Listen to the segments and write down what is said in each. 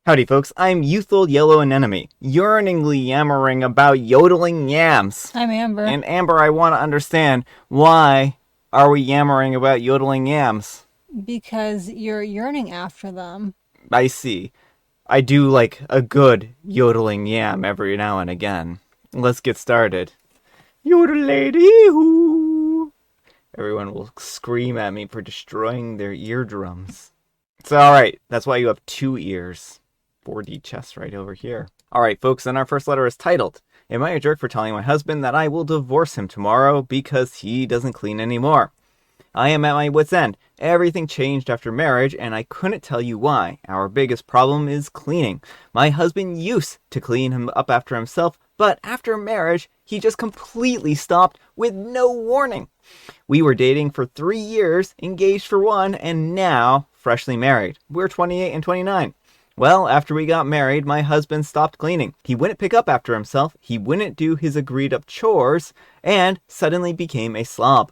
Howdy folks, I'm youthful yellow anemone, yearningly yammering about yodeling yams. I'm Amber. And Amber, I want to understand, why are we yammering about yodeling yams? Because you're yearning after them. I see. I do like a good yodeling yam every now and again. Let's get started. Yodel-lady-hoo! Everyone will scream at me for destroying their eardrums. It's alright, that's why you have 2 ears. 4D chest right over here. Alright folks, then our first letter is titled, Am I a jerk for telling my husband that I will divorce him tomorrow because he doesn't clean anymore? I am at my wit's end. Everything changed after marriage and I couldn't tell you why. Our biggest problem is cleaning. My husband used to clean him up after himself, but after marriage, he just completely stopped with no warning. We were dating for 3 years, engaged for 1, and now freshly married. We're 28 and 29. Well, after we got married, my husband stopped cleaning. He wouldn't pick up after himself, he wouldn't do his agreed up chores, and suddenly became a slob.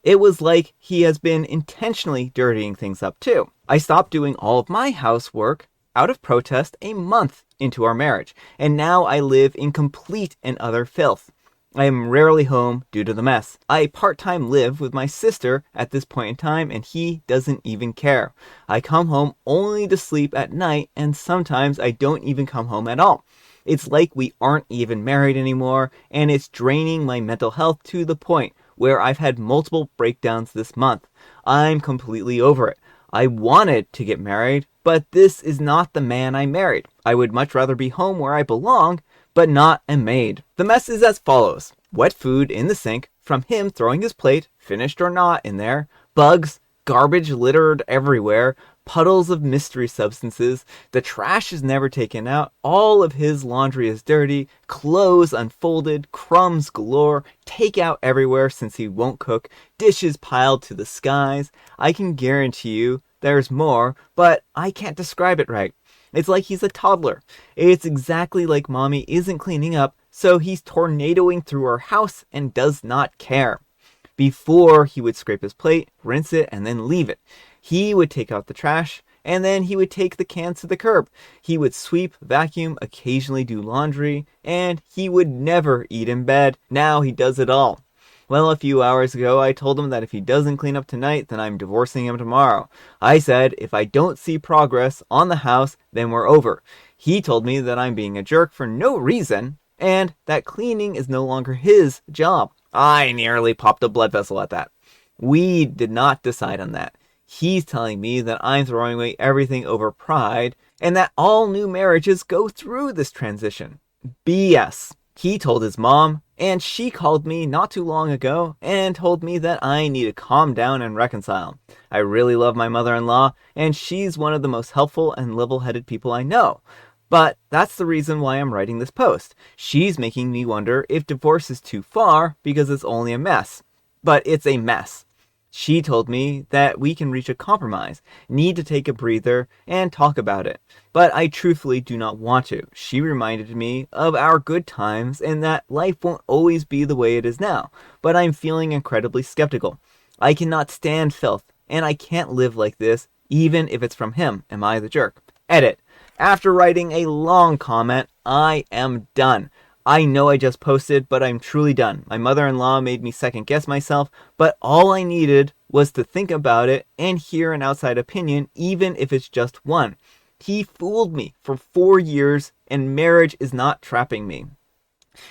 It was like he has been intentionally dirtying things up too. I stopped doing all of my housework out of protest a month into our marriage, and now I live in complete and utter filth. I am rarely home due to the mess. I part-time live with my sister at this point in time, and he doesn't even care. I come home only to sleep at night, and sometimes I don't even come home at all. It's like we aren't even married anymore, and it's draining my mental health to the point where I've had multiple breakdowns this month. I'm completely over it. I wanted to get married, but this is not the man I married. I would much rather be home where I belong, but not a maid. The mess is as follows. Wet food in the sink from him throwing his plate, finished or not, in there. Bugs, garbage littered everywhere, puddles of mystery substances. The trash is never taken out. All of his laundry is dirty, clothes unfolded, crumbs galore, takeout everywhere since he won't cook, dishes piled to the skies. I can guarantee you there's more, but I can't describe it right. It's like he's a toddler. It's exactly like mommy isn't cleaning up, so he's tornadoing through our house and does not care. Before, he would scrape his plate, rinse it, and then leave it. He would take out the trash, and then he would take the cans to the curb. He would sweep, vacuum, occasionally do laundry, and he would never eat in bed. Now he does it all. Well, a few hours ago, I told him that if he doesn't clean up tonight, then I'm divorcing him tomorrow. I said, if I don't see progress on the house, then we're over. He told me that I'm being a jerk for no reason, and that cleaning is no longer his job. I nearly popped a blood vessel at that. We did not decide on that. He's telling me that I'm throwing away everything over pride, and that all new marriages go through this transition. BS. He told his mom, and she called me not too long ago and told me that I need to calm down and reconcile. I really love my mother-in-law, and she's one of the most helpful and level-headed people I know. But that's the reason why I'm writing this post. She's making me wonder if divorce is too far because it's only a mess. But it's a mess. She told me that we can reach a compromise, need to take a breather, and talk about it. But I truthfully do not want to. She reminded me of our good times and that life won't always be the way it is now. But I'm feeling incredibly skeptical. I cannot stand filth, and I can't live like this, even if it's from him. Am I the jerk? Edit. After writing a long comment, I am done. I know I just posted, but I'm truly done. My mother-in-law made me second guess myself, but all I needed was to think about it and hear an outside opinion, even if it's just one. He fooled me for 4 years, and marriage is not trapping me.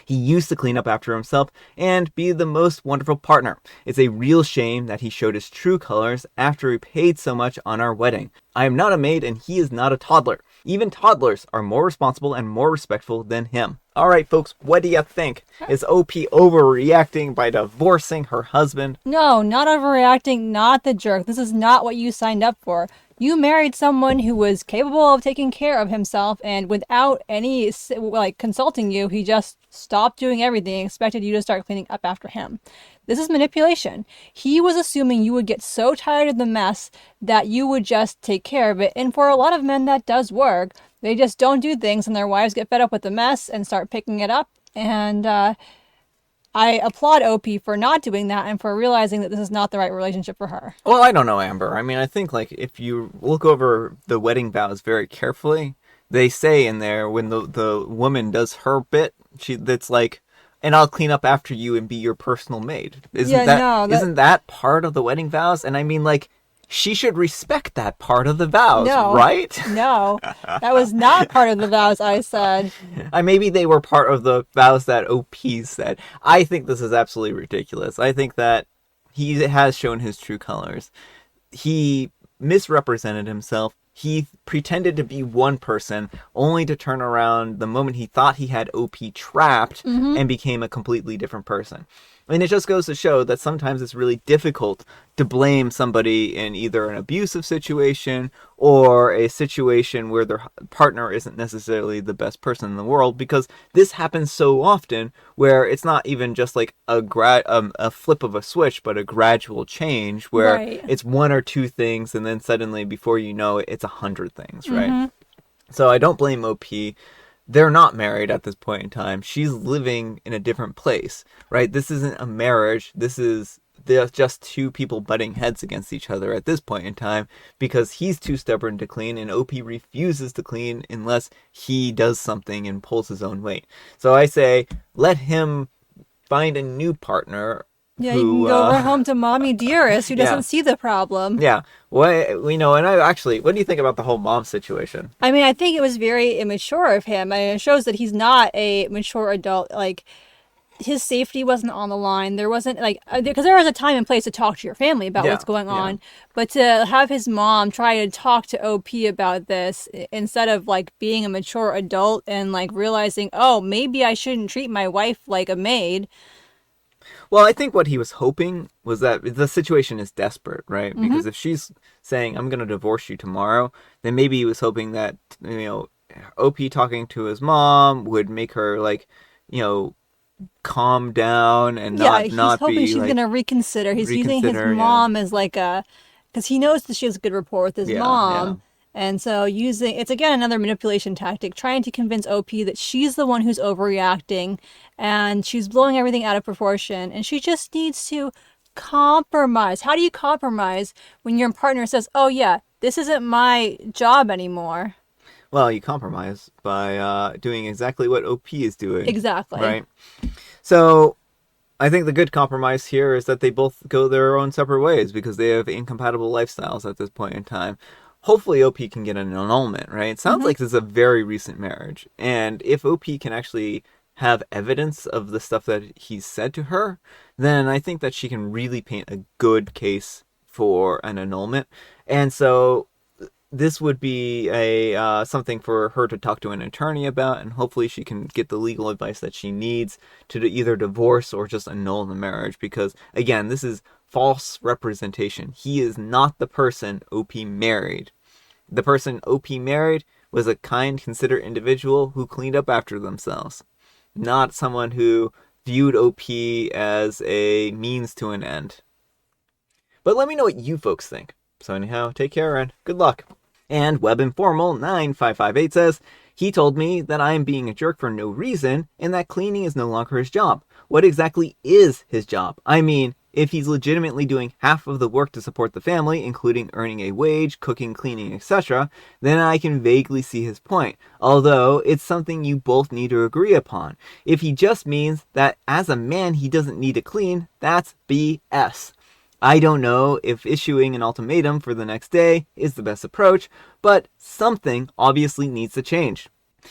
He used to clean up after himself and be the most wonderful partner. It's a real shame that he showed his true colors after we paid so much on our wedding. I am not a maid and he is not a toddler. Even toddlers are more responsible and more respectful than him. Alright folks, what do you think? Is OP overreacting by divorcing her husband? No, not overreacting, not the jerk. This is not what you signed up for. You married someone who was capable of taking care of himself, and without any, consulting you, he just stopped doing everything and expected you to start cleaning up after him. This is manipulation. He was assuming you would get so tired of the mess that you would just take care of it, and for a lot of men that does work. They just don't do things, and their wives get fed up with the mess and start picking it up, and I applaud OP for not doing that and for realizing that this is not the right relationship for her. Well, I don't know, Amber. I mean, I think, if you look over the wedding vows very carefully, They say in there when the woman does her bit, that's like, and I'll clean up after you and be your personal maid. Yeah, no, Isn't that part of the wedding vows? And I mean, like, she should respect that part of the vows, no, right? no, that was not part of the vows I said. Maybe they were part of the vows that OP said. I think this is absolutely ridiculous. I think that he has shown his true colors. He misrepresented himself. He pretended to be one person only to turn around the moment he thought he had OP trapped and became a completely different person. And it just goes to show that sometimes it's really difficult to blame somebody in either an abusive situation or a situation where their partner isn't necessarily the best person in the world, because this happens so often where it's not even just like a flip of a switch, but a gradual change where Right. it's one or two things and then suddenly before you know it, it's 100 things, right? So I don't blame OP. They're not married at this point in time. She's living in a different place, right? This isn't a marriage. They're just two people butting heads against each other at this point in time because he's too stubborn to clean and OP refuses to clean unless he does something and pulls his own weight. So I say, let him find a new partner. Yeah, you can go right home to mommy dearest who doesn't see the problem. Yeah. Well, we know, and what do you think about the whole mom situation? I mean, I think it was very immature of him. I mean, it shows that he's not a mature adult. Like, his safety wasn't on the line. There wasn't, like, because there was a time and place to talk to your family about what's going on. But to have his mom try to talk to OP about this instead of, like, being a mature adult and, like, realizing, oh, maybe I shouldn't treat my wife like a maid. Well, I think what he was hoping was that the situation is desperate, right? Because if she's saying, I'm going to divorce you tomorrow, then maybe he was hoping that, OP talking to his mom would make her, like, calm down and not he's not hoping be she's like, gonna reconsider. He's using his mom as like because he knows that she has a good rapport with his mom. And so it's again another manipulation tactic, trying to convince OP that she's the one who's overreacting and she's blowing everything out of proportion and she just needs to compromise. How do you compromise when your partner says, oh yeah, this isn't my job anymore? Well, you compromise by doing exactly what OP is doing. Exactly. Right? So I think the good compromise here is that they both go their own separate ways because they have incompatible lifestyles at this point in time. Hopefully OP can get an annulment, right? It sounds like this is a very recent marriage. And if OP can actually have evidence of the stuff that he's said to her, then I think that she can really paint a good case for an annulment. And so this would be a something for her to talk to an attorney about, and hopefully she can get the legal advice that she needs to either divorce or just annul the marriage. Because, again, this is false representation. He is not the person OP married. The person OP married was a kind, considerate individual who cleaned up after themselves, not someone who viewed OP as a means to an end. But let me know what you folks think. So anyhow, take care and good luck. And Web Informal 9558 says, he told me that I am being a jerk for no reason and that cleaning is no longer his job. What exactly is his job? I mean, if he's legitimately doing half of the work to support the family, including earning a wage, cooking, cleaning, etc., then I can vaguely see his point, although it's something you both need to agree upon. If he just means that as a man he doesn't need to clean, that's BS. I don't know if issuing an ultimatum for the next day is the best approach, but something obviously needs to change.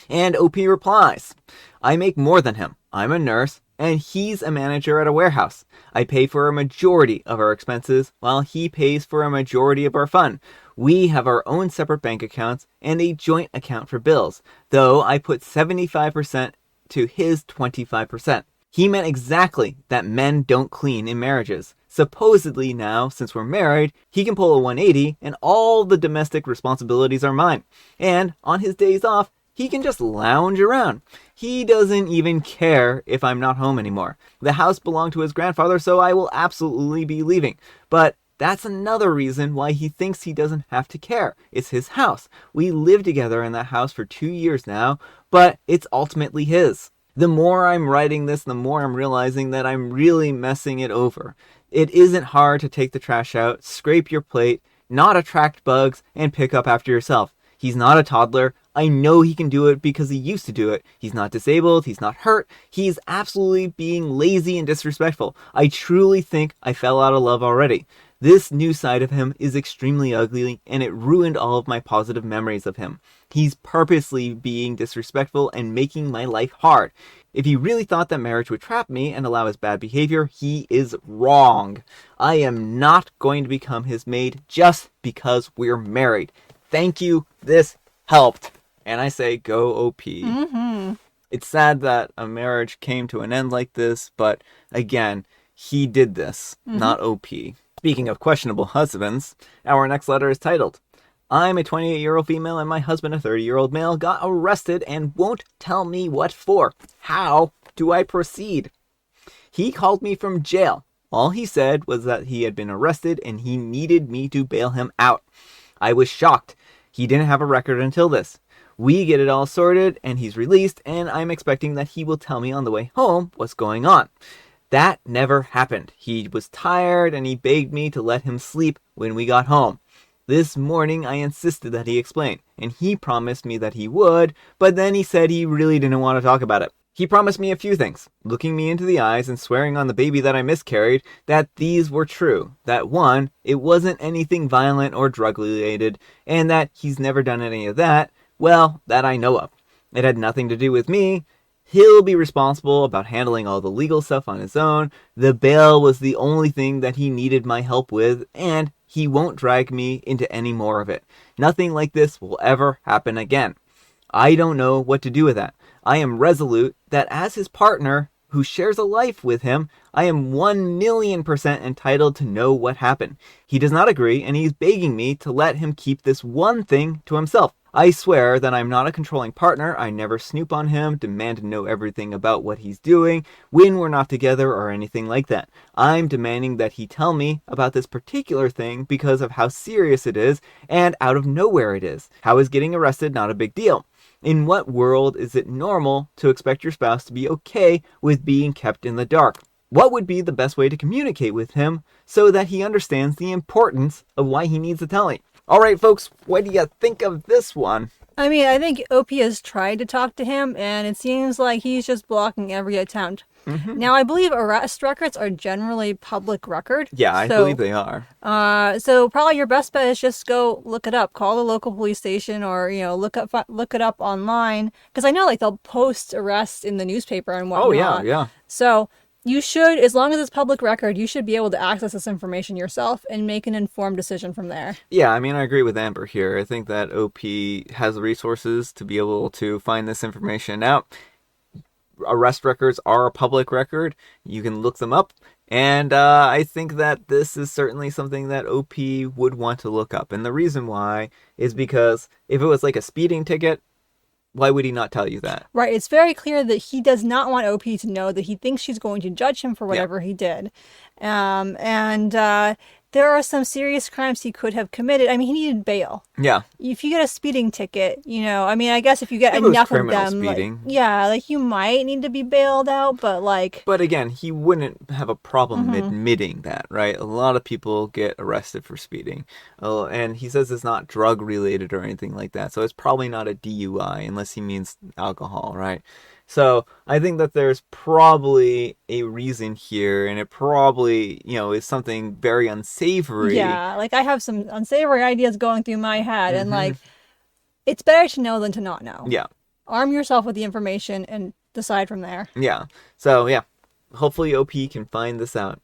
And OP replies, I make more than him. I'm a nurse, and he's a manager at a warehouse. I pay for a majority of our expenses, while he pays for a majority of our fun. We have our own separate bank accounts and a joint account for bills, though I put 75% to his 25%. He meant exactly that men don't clean in marriages. Supposedly now, since we're married, he can pull a 180 and all the domestic responsibilities are mine. And on his days off, he can just lounge around. He doesn't even care if I'm not home anymore. The house belonged to his grandfather, so I will absolutely be leaving. But that's another reason why he thinks he doesn't have to care. It's his house. We live together in that house for 2 years now, but it's ultimately his. The more I'm writing this, the more I'm realizing that I'm really messing it over. It isn't hard to take the trash out, scrape your plate, not attract bugs, and pick up after yourself. He's not a toddler. I know he can do it because he used to do it. He's not disabled. He's not hurt. He's absolutely being lazy and disrespectful. I truly think I fell out of love already. This new side of him is extremely ugly, and it ruined all of my positive memories of him. He's purposely being disrespectful and making my life hard. If he really thought that marriage would trap me and allow his bad behavior, he is wrong. I am not going to become his maid just because we're married. Thank you. This helped. And I say, go OP. It's sad that a marriage came to an end like this, but again, he did this, not OP. Speaking of questionable husbands, our next letter is titled, I'm a 28-year-old female and my husband, a 30-year-old male, got arrested and won't tell me what for. How do I proceed? He called me from jail. All he said was that he had been arrested and he needed me to bail him out. I was shocked. He didn't have a record until this. We get it all sorted and he's released, and I'm expecting that he will tell me on the way home what's going on. That never happened. He was tired and he begged me to let him sleep when we got home. This morning I insisted that he explain, and he promised me that he would, but then he said he really didn't want to talk about it. He promised me a few things, looking me into the eyes and swearing on the baby that I miscarried that these were true. That one, it wasn't anything violent or drug related, and that he's never done any of that. Well, that I know of. It had nothing to do with me. He'll be responsible about handling all the legal stuff on his own. The bail was the only thing that he needed my help with, and he won't drag me into any more of it. Nothing like this will ever happen again. I don't know what to do with that. I am resolute that as his partner, who shares a life with him, I am 1,000,000% entitled to know what happened. He does not agree, and he's begging me to let him keep this one thing to himself. I swear that I'm not a controlling partner. I never snoop on him, demand to know everything about what he's doing when we're not together or anything like that. I'm demanding that he tell me about this particular thing because of how serious it is and out of nowhere it is. How is getting arrested not a big deal? In what world is it normal to expect your spouse to be okay with being kept in the dark? What would be the best way to communicate with him so that he understands the importance of why he needs to tell me? All right, folks, what do you think of this one? I mean, I think OP has tried to talk to him, and it seems like he's just blocking every attempt. Now, I believe arrest records are generally public record. Yeah, I believe they are. So probably your best bet is just go look it up. Call the local police station, or look it up online. Because I know they'll post arrests in the newspaper and whatnot. Oh yeah. So you should, as long as it's public record, you should be able to access this information yourself and make an informed decision from there. Yeah, I mean, I agree with Amber here. I think that OP has the resources to be able to find this information out. Arrest records are a public record. You can look them up. And I think that this is certainly something that OP would want to look up. And the reason why is because if it was like a speeding ticket, why would he not tell you that? Right. It's very clear that he does not want OP to know that he thinks she's going to judge him for whatever he did. There are some serious crimes he could have committed. I mean, he needed bail. Yeah. If you get a speeding ticket, I mean, I guess if you get If it was enough of criminal them, speeding. you might need to be bailed out, but But again, he wouldn't have a problem admitting that, right? A lot of people get arrested for speeding. And he says it's not drug related or anything like that. So it's probably not a DUI unless he means alcohol, right? So I think that there's probably a reason here, and it probably, is something very unsavory. Yeah, I have some unsavory ideas going through my head, and it's better to know than to not know. Yeah. Arm yourself with the information and decide from there. Yeah. So yeah, hopefully OP can find this out.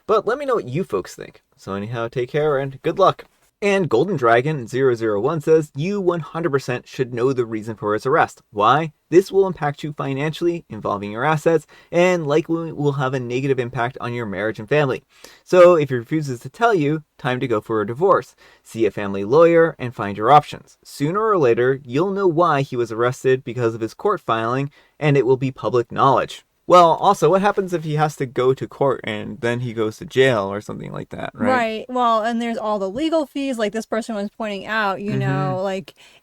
But let me know what you folks think. So anyhow, take care and good luck. And Golden Dragon 001 says, you 100% should know the reason for his arrest. Why? This will impact you financially, involving your assets, and likely will have a negative impact on your marriage and family. So if he refuses to tell you, time to go for a divorce. See a family lawyer and find your options. Sooner or later, you'll know why he was arrested because of his court filing, and it will be public knowledge. Well, also, what happens if he has to go to court and then he goes to jail or something like that, right? Right. Well, and there's all the legal fees, like this person was pointing out, even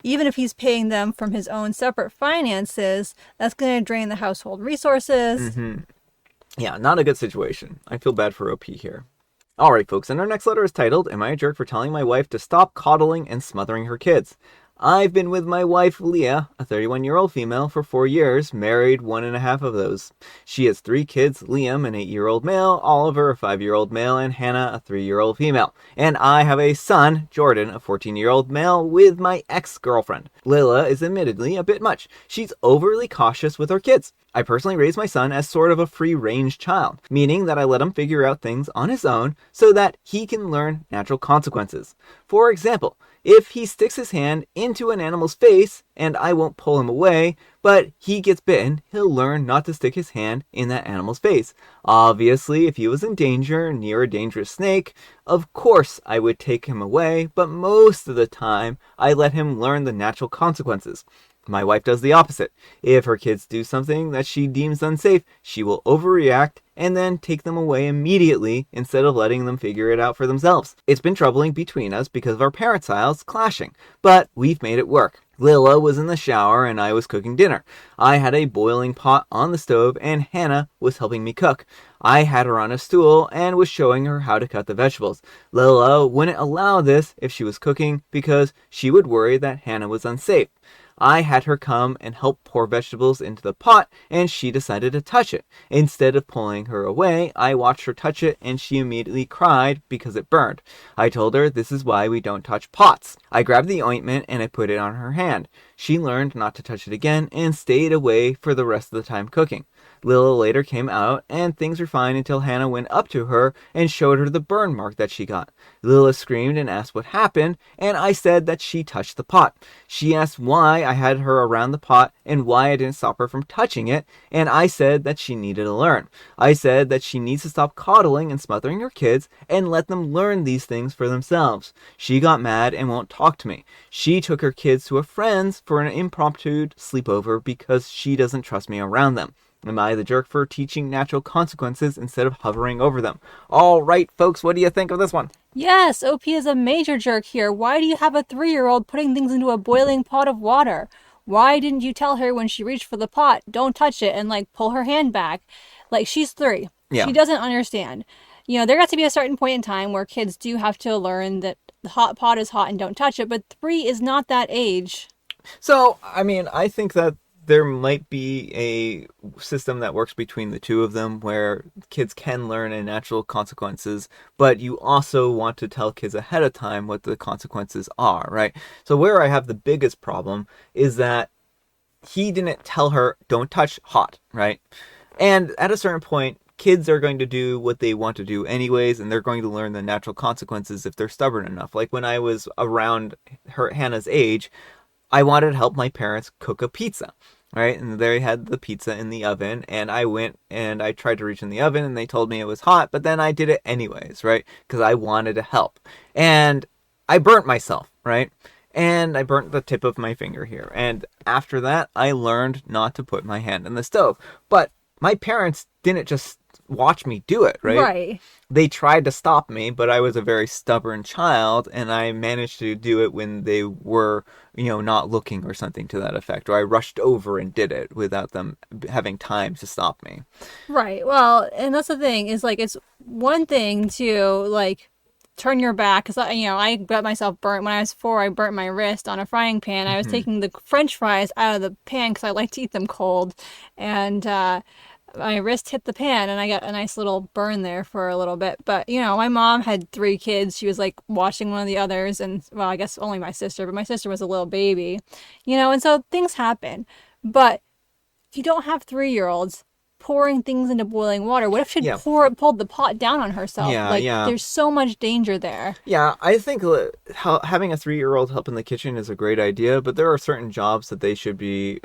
if he's paying them from his own separate finances, that's going to drain the household resources. Yeah, not a good situation. I feel bad for OP here. Alright, folks, and our next letter is titled, Am I a jerk for telling my wife to stop coddling and smothering her kids? I've been with my wife, Leah, a 31-year-old female, for 4 years, married 1.5 of those. She has 3 kids, Liam, an 8-year-old male, Oliver, a 5-year-old male, and Hannah, a 3-year-old female. And I have a son, Jordan, a 14-year-old male, with my ex-girlfriend. Lila is admittedly a bit much. She's overly cautious with her kids. I personally raised my son as sort of a free-range child, meaning that I let him figure out things on his own so that he can learn natural consequences. For example, if he sticks his hand into an animal's face, and I won't pull him away, but he gets bitten, he'll learn not to stick his hand in that animal's face. Obviously, if he was in danger, near a dangerous snake, of course I would take him away, but most of the time, I let him learn the natural consequences. My wife does the opposite. If her kids do something that she deems unsafe, she will overreact and then take them away immediately instead of letting them figure it out for themselves. It's been troubling between us because of our parent styles clashing, but we've made it work. Lila was in the shower and I was cooking dinner. I had a boiling pot on the stove and Hannah was helping me cook. I had her on a stool and was showing her how to cut the vegetables. Lila wouldn't allow this if she was cooking because she would worry that Hannah was unsafe. I had her come and help pour vegetables into the pot, and she decided to touch it. Instead of pulling her away, I watched her touch it, and she immediately cried because it burned. I told her this is why we don't touch pots. I grabbed the ointment and I put it on her hand. She learned not to touch it again and stayed away for the rest of the time cooking. Lila later came out, and things were fine until Hannah went up to her and showed her the burn mark that she got. Lila screamed and asked what happened, and I said that she touched the pot. She asked why I had her around the pot and why I didn't stop her from touching it, and I said that she needed to learn. I said that she needs to stop coddling and smothering her kids and let them learn these things for themselves. She got mad and won't talk to me. She took her kids to a friend's for an impromptu sleepover because she doesn't trust me around them. Am I the jerk for teaching natural consequences instead of hovering over them? All right, folks, what do you think of this one? Yes, OP is a major jerk here. Why do you have a 3-year-old putting things into a boiling pot of water? Why didn't you tell her when she reached for the pot, don't touch it, and pull her hand back? She's 3. Yeah. She doesn't understand. There has to be a certain point in time where kids do have to learn that the hot pot is hot and don't touch it, but 3 is not that age. So, I think that there might be a system that works between the two of them where kids can learn in natural consequences, but you also want to tell kids ahead of time what the consequences are, right? So where I have the biggest problem is that he didn't tell her, don't touch hot, right? And at a certain point, kids are going to do what they want to do anyways, and they're going to learn the natural consequences if they're stubborn enough. Like when I was around Hannah's age, I wanted to help my parents cook a pizza, right? And they had the pizza in the oven, and I went and I tried to reach in the oven, and they told me it was hot, but then I did it anyways, right? Because I wanted to help. And I burnt myself, right? And I burnt the tip of my finger here. And after that, I learned not to put my hand in the stove. But my parents didn't just watch me do it, right? Right. They tried to stop me, but I was a very stubborn child, and I managed to do it when they were, not looking or something to that effect. Or I rushed over and did it without them having time to stop me. Right. Well, and that's the thing is it's one thing to turn your back because I got myself burnt when I was 4. I burnt my wrist on a frying pan. I was taking the French fries out of the pan because I like to eat them cold, and my wrist hit the pan and I got a nice little burn there for a little bit. But my mom had 3 kids. She was watching one of the others, and well, I guess only my sister, but my sister was a little baby, and so things happen. But if you don't have 3-year-olds pouring things into boiling water, what if she'd pulled the pot down on herself? There's so much danger there. Yeah, I think having a 3-year-old help in the kitchen is a great idea, but there are certain jobs that they should be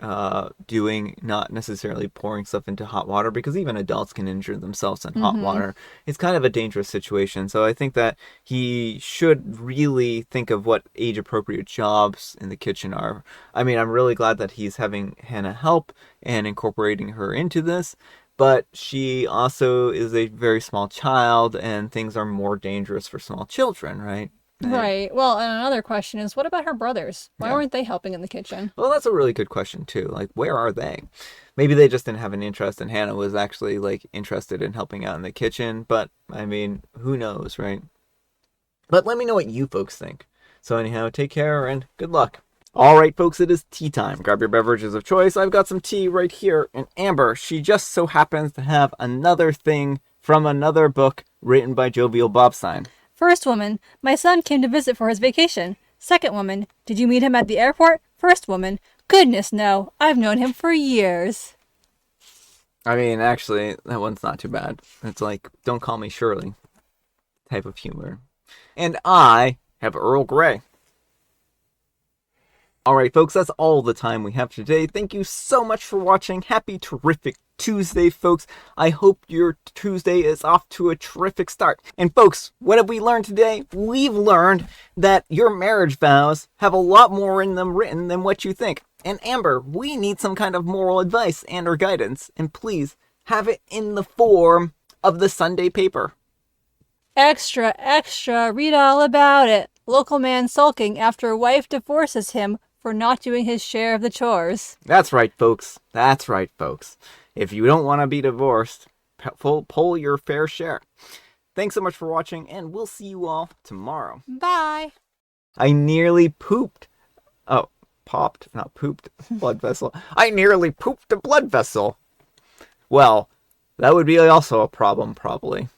doing, not necessarily pouring stuff into hot water, because even adults can injure themselves in hot water. It's kind of a dangerous situation, so I think that he should really think of what age-appropriate jobs in the kitchen are. I'm really glad that he's having Hannah help and incorporating her into this, but she also is a very small child, and things are more dangerous for small children, right? Right. Well, and another question is, what about her brothers? Why weren't they helping in the kitchen? Well, that's a really good question, too. Where are they? Maybe they just didn't have an interest, and Hannah was actually, interested in helping out in the kitchen, but, who knows, right? But let me know what you folks think. So anyhow, take care, and good luck. All right, folks, it is tea time. Grab your beverages of choice. I've got some tea right here. And Amber, she just so happens to have another thing from another book written by Jovial Bobstein. First woman, my son came to visit for his vacation. Second woman, did you meet him at the airport? First woman, goodness no, I've known him for years. I mean, actually, that one's not too bad. It's like, don't call me Shirley type of humor. And I have Earl Grey. Alright, folks, that's all the time we have today. Thank you so much for watching. Happy terrific Tuesday, folks. I hope your Tuesday is off to a terrific start. And folks, what have we learned today? We've learned that your marriage vows have a lot more in them written than what you think. And Amber, we need some kind of moral advice and or guidance. And please, have it in the form of the Sunday paper. Extra, extra, read all about it. Local man sulking after wife divorces him for not doing his share of the chores. That's right, folks. That's right, folks. If you don't want to be divorced, pull your fair share. Thanks so much for watching, and we'll see you all tomorrow. Bye. I nearly pooped. Oh, popped, not pooped. Blood vessel. I nearly pooped a blood vessel. Well, that would be also a problem, probably.